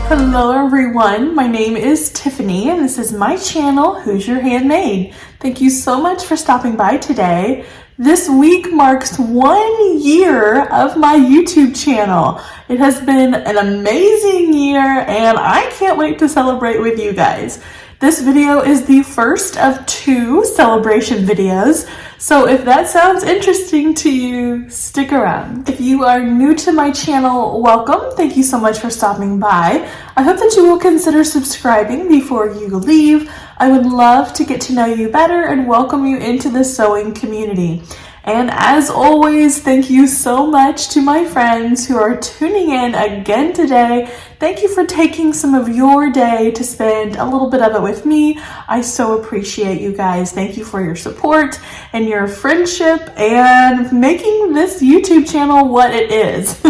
Hello everyone, my name is Tiffany and this is my channel, Hoosier Handmade. Thank you so much for stopping by today. This week marks 1 year of my YouTube channel. It has been an amazing year and I can't wait to celebrate with you guys. This video is the first of 2 celebration videos, so if that sounds interesting to you, stick around. If you are new to my channel, welcome. Thank you so much for stopping by. I hope that you will consider subscribing before you leave. I would love to get to know you better and welcome you into the sewing community. And as always, thank you so much to my friends who are tuning in again today. Thank you for taking some of your day to spend a little bit of it with me. I so appreciate you guys. Thank you for your support and your friendship and making this YouTube channel what it is.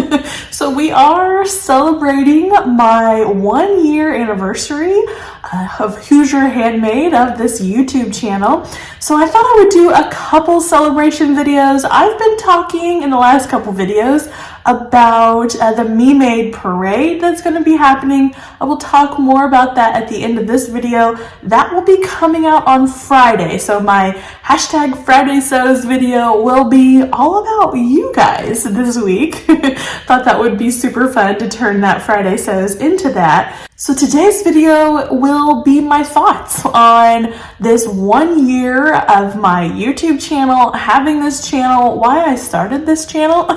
So we are celebrating my 1 year anniversary of Hoosier Handmade, of this YouTube channel. So I thought I would do a couple celebration videos. I've been talking in the last couple videos about the Me Made parade that's going to be happening. I will talk more about that at the end of this video. That will be coming out on Friday. So my hashtag Friday Sews video will be all about you guys this week. Thought that would be super fun to turn that Friday Sews into that. So today's video will be my thoughts on this 1 year of my YouTube channel, having this channel, why I started this channel,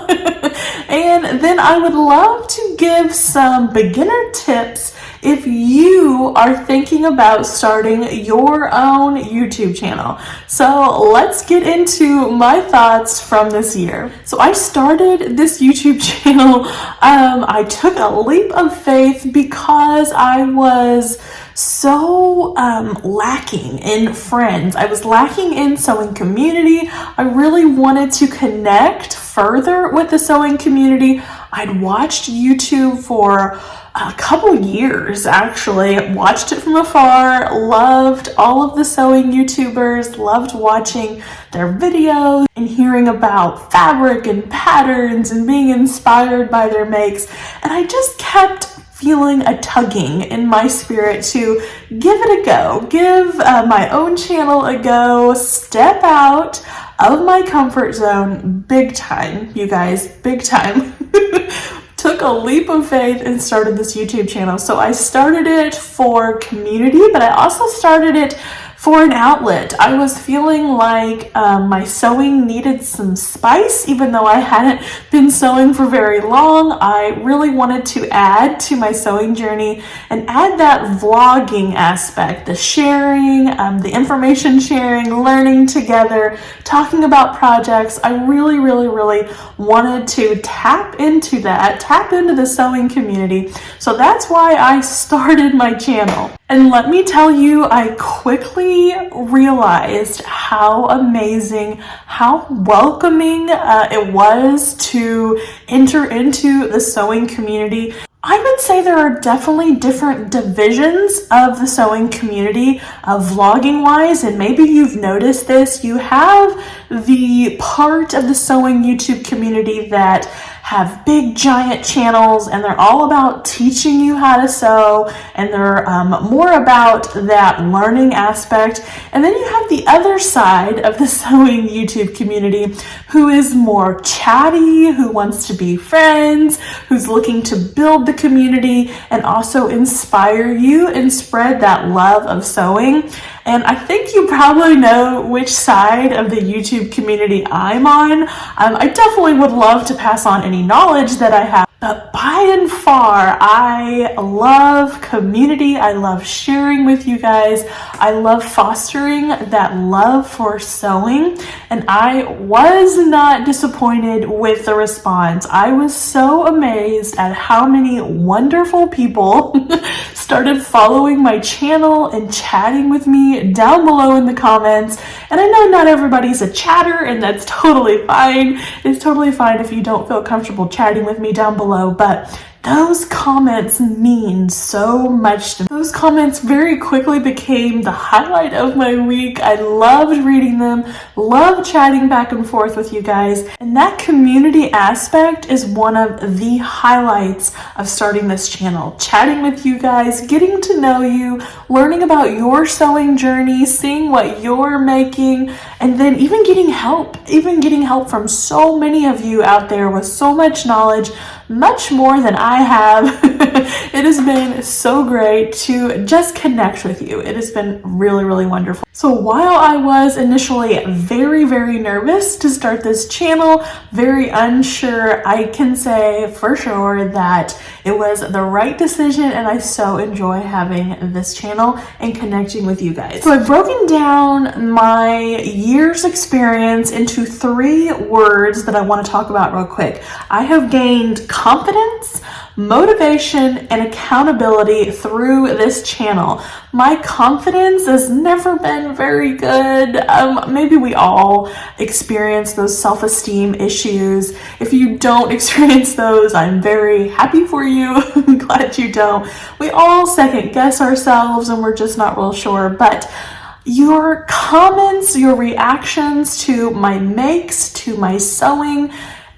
and then I would love to give some beginner tips if you are thinking about starting your own YouTube channel. So let's get into my thoughts from this year. So I started this YouTube channel. I took a leap of faith because I was so lacking in friends. I was lacking in sewing community. I really wanted to connect further with the sewing community. I'd watched YouTube for a couple years, actually. Watched it from afar, loved all of the sewing YouTubers, loved watching their videos and hearing about fabric and patterns and being inspired by their makes. And I just kept feeling a tugging in my spirit to give it a go, give my own channel a go, step out of my comfort zone big time, you guys, big time. Took a leap of faith and started this YouTube channel. So I started it for community, but I also started it for an outlet. I was feeling like my sewing needed some spice, even though I hadn't been sewing for very long. I really wanted to add to my sewing journey and add that vlogging aspect, the sharing, the information sharing, learning together, talking about projects. I really wanted to tap into that, tap into the sewing community. So that's why I started my channel. And let me tell you, I quickly realized how amazing, how welcoming it was to enter into the sewing community. I would say there are definitely different divisions of the sewing community, vlogging wise, and maybe you've noticed this. You have the part of the sewing YouTube community that have big giant channels and they're all about teaching you how to sew, and they're more about that learning aspect. And then you have the other side of the sewing YouTube community who is more chatty, who wants to be friends, who's looking to build the community and also inspire you and spread that love of sewing. And I think you probably know which side of the YouTube community I'm on. I definitely would love to pass on any knowledge that I have, but by and far, I love community. I love sharing with you guys. I love fostering that love for sewing, and I was not disappointed with the response. I was so amazed at how many wonderful people started following my channel and chatting with me down below in the comments. And I know not everybody's a chatter, and that's totally fine. It's totally fine if you don't feel comfortable chatting with me down below, but those comments mean so much to me. Those comments very quickly became the highlight of my week. I loved reading them, loved chatting back and forth with you guys. And that community aspect is one of the highlights of starting this channel. Chatting with you guys, getting to know you, learning about your sewing journey, seeing what you're making, and then even getting help from so many of you out there with so much knowledge, much more than I have. It has been so great to just connect with you. It has been really, really wonderful. So while I was initially very, very nervous to start this channel, very unsure, I can say for sure that it was the right decision, and I so enjoy having this channel and connecting with you guys. So I've broken down my year's experience into 3 words that I want to talk about real quick. I have gained confidence, motivation, and accountability through this channel. My confidence has never been very good. Maybe we all experience those self-esteem issues. If you don't experience those, I'm very happy for you. I'm glad you don't. We all second guess ourselves and we're just not real sure, but your comments, your reactions to my makes, to my sewing,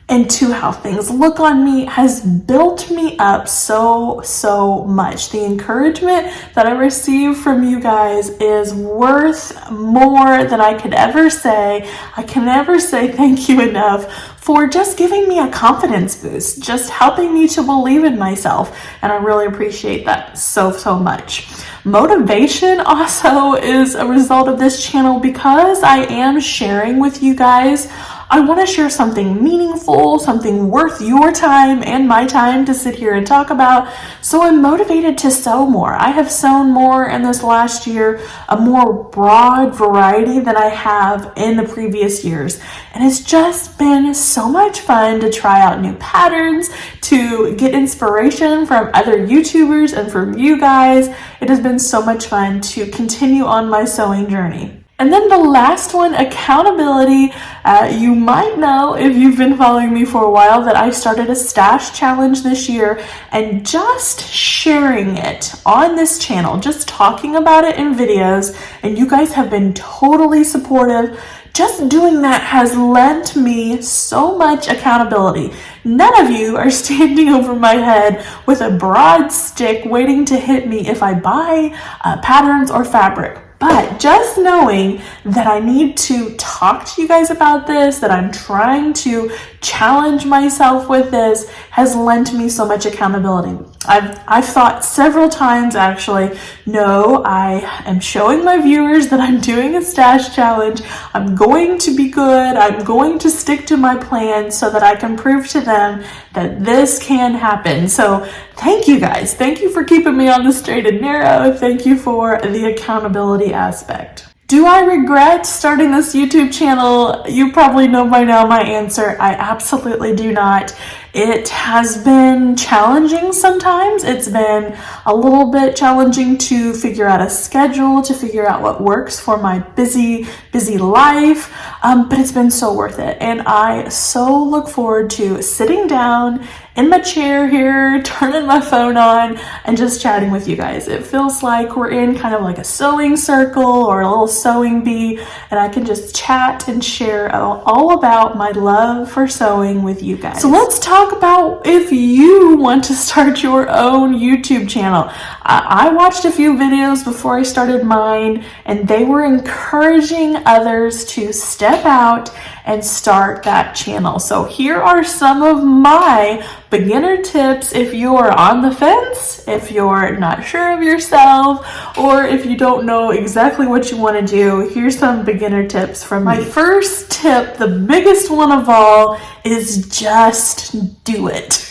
and to how things look on me has built me up so much. The encouragement that I receive from you guys is worth more than I could ever say. I can never say thank you enough for just giving me a confidence boost, just helping me to believe in myself. And I really appreciate that so much. Motivation also is a result of this channel because I am sharing with you guys. I want to share something meaningful, something worth your time and my time to sit here and talk about. So I'm motivated to sew more. I have sewn more in this last year, a more broad variety than I have in the previous years. And it's just been so much fun to try out new patterns, to get inspiration from other YouTubers and from you guys. It has been so much fun to continue on my sewing journey. And then the last one, accountability. You might know, if you've been following me for a while, that I started a stash challenge this year, and just sharing it on this channel, just talking about it in videos, and you guys have been totally supportive. Just doing that has lent me so much accountability. None of you are standing over my head with a broad stick waiting to hit me if I buy patterns or fabric. But just knowing that I need to talk to you guys about this, that I'm trying to challenge myself with this, has lent me so much accountability. I've thought several times, actually, no, I am showing my viewers that I'm doing a stash challenge. I'm going to be good. I'm going to stick to my plan so that I can prove to them that this can happen. So thank you guys. Thank you for keeping me on the straight and narrow. Thank you for the accountability aspect. Do I regret starting this YouTube channel? You probably know by now my answer. I absolutely do not. It has been challenging sometimes. It's been a little bit challenging to figure out a schedule, to figure out what works for my busy life, but it's been so worth it. And I so look forward to sitting down in my chair here, turning my phone on, and just chatting with you guys. It feels like we're in kind of like a sewing circle or a little sewing bee, and I can just chat and share all about my love for sewing with you guys. So let's talk about if you want to start your own YouTube channel. I watched a few videos before I started mine, and they were encouraging others to step out and start that channel. So here are some of my beginner tips if you are on the fence, if you're not sure of yourself, or if you don't know exactly what you want to do. Here's some beginner tips from me. My first tip, the biggest one of all, is just do it.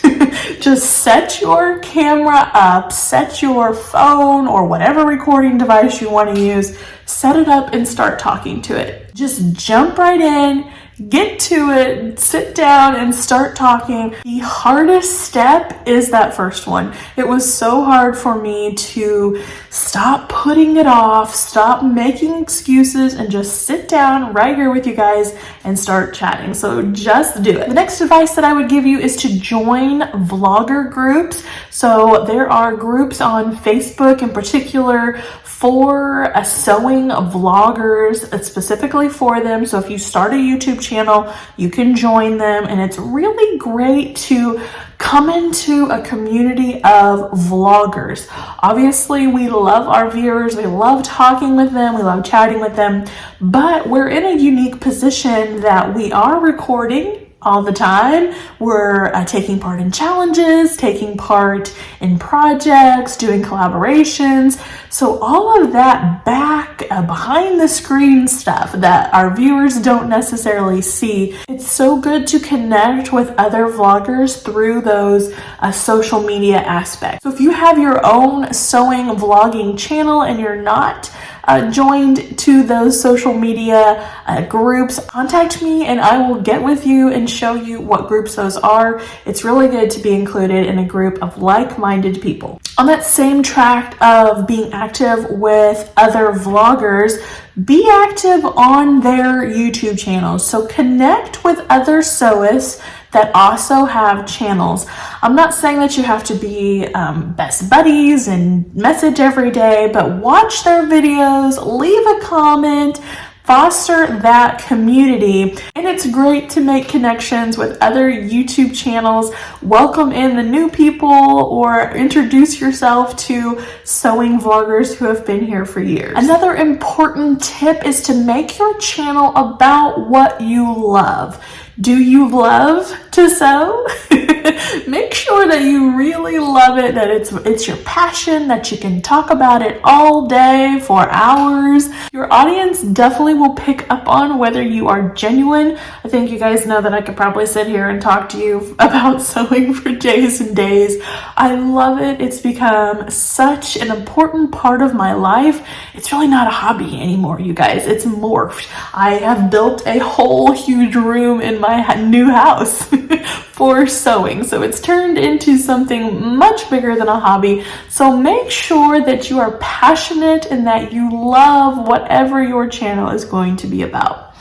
Just set your camera up, set your phone or whatever recording device you want to use, set it up and start talking to it. Just jump right in. get to it, sit down and start talking. The hardest step is that first one. It was so hard for me to stop putting it off, stop making excuses, and just sit down right here with you guys and start chatting. So just do it. The next advice that I would give you is to join vlogger groups. So there are groups on Facebook in particular for sewing vloggers, specifically for them. So if you start a YouTube channel, you can join them, and it's really great to come into a community of vloggers. Obviously, we love our viewers, we love talking with them, we love chatting with them, but we're in a unique position that we are recording all the time. We're taking part in challenges, taking part in projects, doing collaborations. So all of that behind the screen stuff that our viewers don't necessarily see, it's so good to connect with other vloggers through those social media aspects. So if you have your own sewing vlogging channel and you're not joined to those social media groups, contact me and I will get with you and show you what groups those are. It's really good to be included in a group of like-minded people. On that same track of being active with other vloggers, be active on their YouTube channels. So connect with other sewists that also have channels. I'm not saying that you have to be best buddies and message every day, but watch their videos, leave a comment, foster that community. And it's great to make connections with other YouTube channels, welcome in the new people, or introduce yourself to sewing vloggers who have been here for years. Another important tip is to make your channel about what you love. Do you love to sew? Make sure that you really love it, that it's your passion, that you can talk about it all day for hours. Your audience definitely will pick up on whether you are genuine. I think you guys know that I could probably sit here and talk to you about sewing for days and days. I love it. It's become such an important part of my life. It's really not a hobby anymore, you guys. It's morphed. I have built a whole huge room in my new house for sewing. So it's turned into something much bigger than a hobby. So make sure that you are passionate and that you love whatever your channel is going to be about.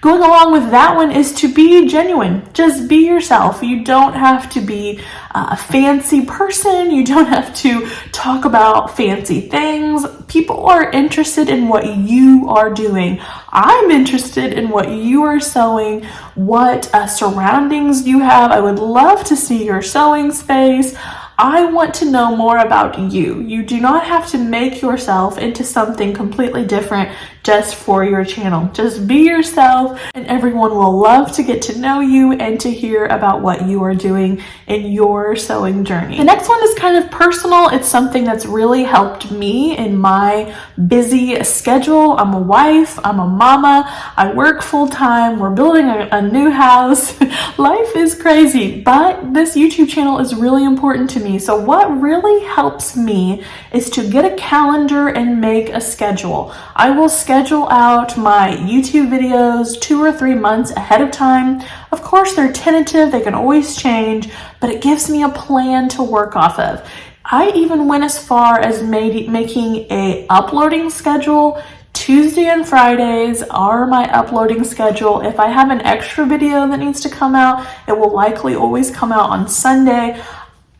Going along with that one is to be genuine. Just be yourself. You don't have to be a fancy person. You don't have to talk about fancy things. People are interested in what you are doing. I'm interested in what you are sewing, what surroundings you have. I would love to see your sewing space. I want to know more about you. You do not have to make yourself into something completely different just for your channel. Just be yourself and everyone will love to get to know you and to hear about what you are doing in your sewing journey. The next one is kind of personal. It's something that's really helped me in my busy schedule. I'm a wife, I'm a mama, I work full time, we're building a new house. Life is crazy, but this YouTube channel is really important to me. So what really helps me is to get a calendar and make a schedule. I will schedule out my YouTube videos 2 or 3 months ahead of time. Of course, they're tentative, they can always change, but it gives me a plan to work off of. I even went as far as making a uploading schedule. Tuesday and Fridays are my uploading schedule. If I have an extra video that needs to come out, it will likely always come out on Sunday.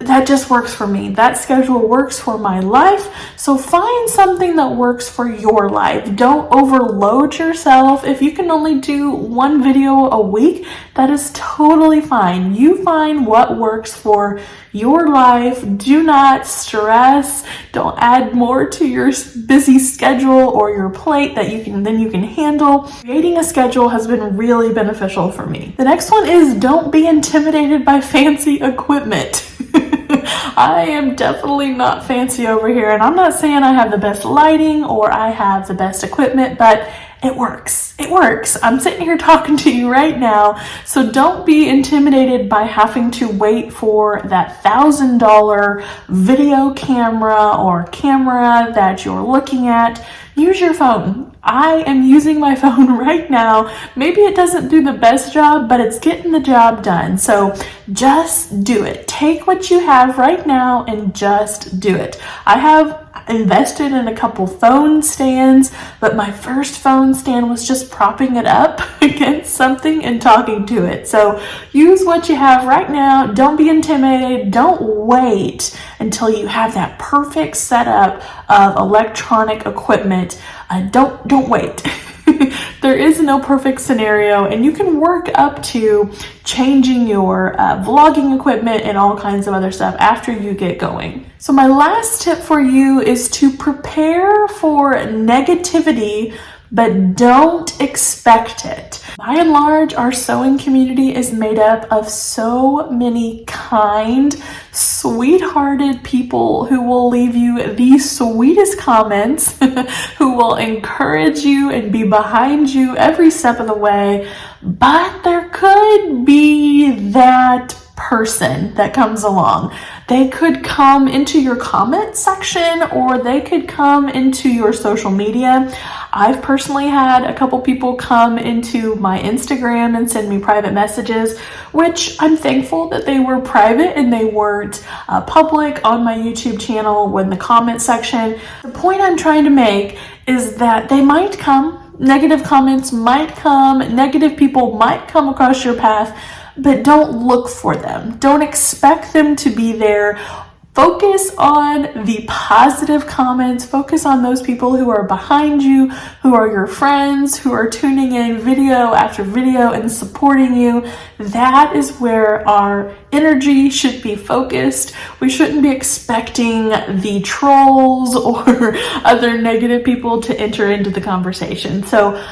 That just works for me. That schedule works for my life. So find something that works for your life. Don't overload yourself. If you can only do 1 video a week, that is totally fine. You find what works for your life. Do not stress. Don't add more to your busy schedule or your plate that you can handle. Creating a schedule has been really beneficial for me. The next one is don't be intimidated by fancy equipment. I am definitely not fancy over here, and I'm not saying I have the best lighting or I have the best equipment, but it works. It works. I'm sitting here talking to you right now. So don't be intimidated by having to wait for that $1,000 video camera or camera that you're looking at. Use your phone. I am using my phone right now. Maybe it doesn't do the best job, but it's getting the job done. So just do it. Take what you have right now and just do it. I have invested in a couple phone stands, but my first phone stand was just propping it up against something and talking to it. So use what you have right now. Don't be intimidated. Don't wait until you have that perfect setup of electronic equipment. Don't wait. There is no perfect scenario, and you can work up to changing your vlogging equipment and all kinds of other stuff after you get going. So my last tip for you is to prepare for negativity, but don't expect it. By and large, our sewing community is made up of so many kind, sweethearted people who will leave you the sweetest comments, who will encourage you and be behind you every step of the way. But there could be that person that comes along. They could come into your comment section, or they could come into your social media. I've personally had a couple people come into my Instagram and send me private messages, which I'm thankful that they were private and they weren't public on my YouTube channel when the comment section. The point I'm trying to make is that they might come, negative comments might come, negative people might come across your path, but don't look for them. Don't expect them to be there. Focus on the positive comments. Focus on those people who are behind you, who are your friends, who are tuning in video after video and supporting you. That is where our energy should be focused. We shouldn't be expecting the trolls or other negative people to enter into the conversation. So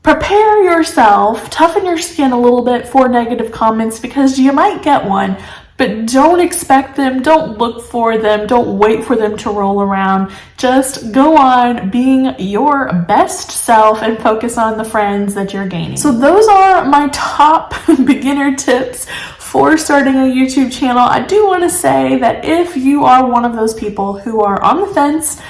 prepare yourself, toughen your skin a little bit for negative comments, because you might get one, but don't expect them, don't look for them, don't wait for them to roll around. Just go on being your best self and focus on the friends that you're gaining. So those are my top beginner tips for starting a YouTube channel. I do want to say that if you are one of those people who are on the fence,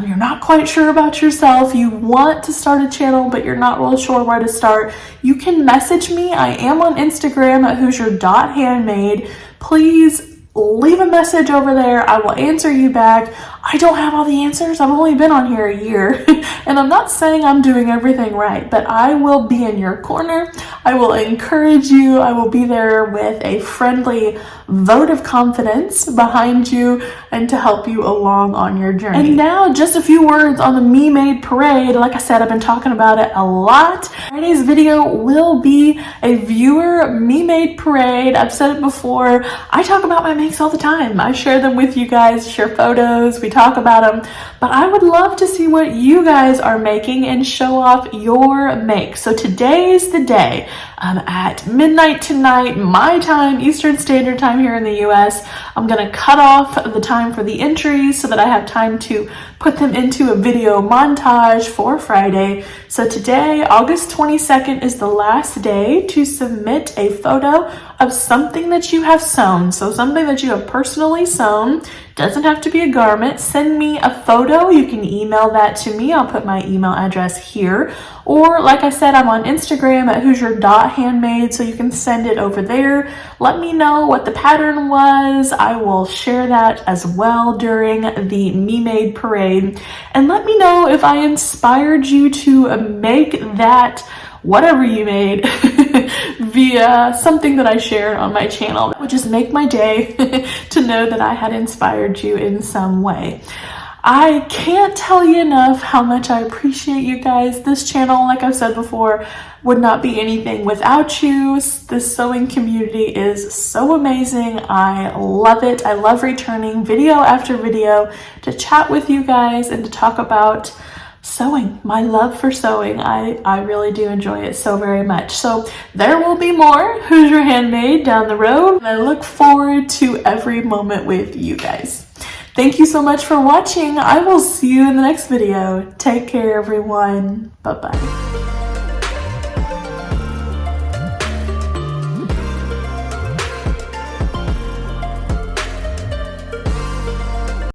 you're not quite sure about yourself, you want to start a channel, but you're not really sure where to start, you can message me. I am on Instagram at Hoosier.handmade. Please leave a message over there. I will answer you back. I don't have all the answers. I've only been on here a year, and I'm not saying I'm doing everything right, but I will be in your corner. I will encourage you. I will be there with a friendly vote of confidence behind you and to help you along on your journey. And now just a few words on the Me Made Parade. Like I said, I've been talking about it a lot. Friday's video will be a viewer Me Made Parade. I've said it before. I talk about my makes all the time. I share them with you guys, share photos, we talk about them, but I would love to see what you guys are making and show off your make. So today's the day. At midnight tonight, my time, Eastern Standard Time here in the US, I'm gonna cut off the time for the entries so that I have time to put them into a video montage for Friday. So today, August 22nd, is the last day to submit a photo of something that you have sewn. So something that you have personally sewn. Doesn't have to be a garment. Send me a photo. You can email that to me. I'll put my email address here. Or like I said, I'm on Instagram at Hoosier.handmade, so you can send it over there. Let me know what the pattern was. I will share that as well during the Me Made Parade. And let me know if I inspired you to make that whatever you made via something that I shared on my channel. That would just make my day to know that I had inspired you in some way. I can't tell you enough how much I appreciate you guys. This channel, like I've said before, would not be anything without you. This sewing community is so amazing. I love it. I love returning video after video to chat with you guys and to talk about sewing, my love for sewing. I really do enjoy it so very much. So there will be more Hoosier Handmade down the road, and I look forward to every moment with you guys. Thank you so much for watching. I will see you in the next video. Take care, everyone. Bye-bye.